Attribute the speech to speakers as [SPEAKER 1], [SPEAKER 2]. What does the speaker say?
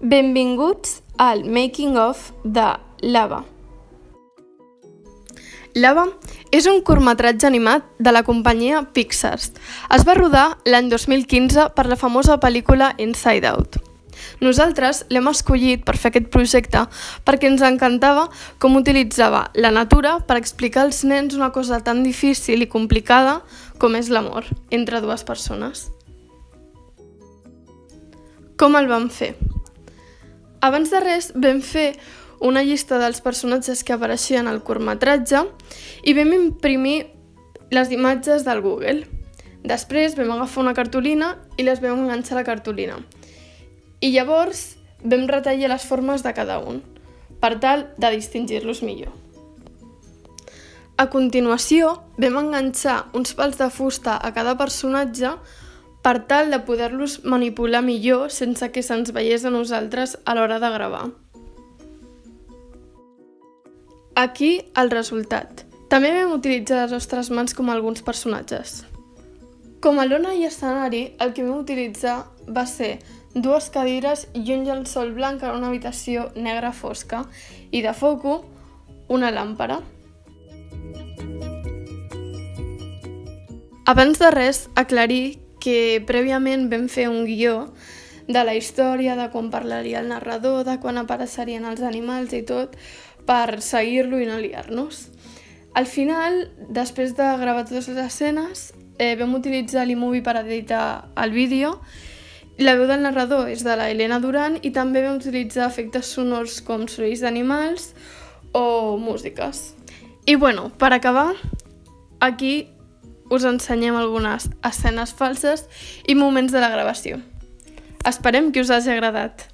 [SPEAKER 1] Benvinguts al Making of de Lava. Lava és un curtmetratge animat de la companyia Pixar. Es va rodar l'any 2015 per la famosa pel·lícula Inside Out. Nosaltres l'hem escollit per fer aquest projecte perquè ens encantava com utilitzava la natura per explicar als nens una cosa tan difícil i complicada com és l'amor entre dues persones. Com el vam fer? Abans de res vam fer una llista dels personatges que apareixien al curtmetratge i vam imprimir les imatges del Google. Després vam agafar una cartolina i les vam enganxar a la cartolina. I llavors vam retallar les formes de cada un, per tal de distingir-los millor. A continuació, vam enganxar uns pals de fusta a cada personatge per tal de poder-los manipular millor sense que se'ns veiés a nosaltres a l'hora de gravar. Aquí el resultat. També vam utilitzar les nostres mans com alguns personatges. Com a lona i escenari, el que vam utilitzar va ser dues cadires i un llençol blanc en una habitació negra fosca i de foco una làmpara. Abans de res, aclarir que prèviament vam fer un guió de la història, de quan parlaria el narrador, de quan apareixerien els animals i tot, per seguir-lo i no liar-nos. Al final, després de gravar totes les escenes, vam utilitzar l'iMovie per editar el vídeo. La veu del narrador és de la Elena Duran i també vam utilitzar efectes sonors com sorolls d'animals o músiques. I per acabar, aquí us ensenyem algunes escenes falses i moments de la gravació. Esperem que us hagi agradat.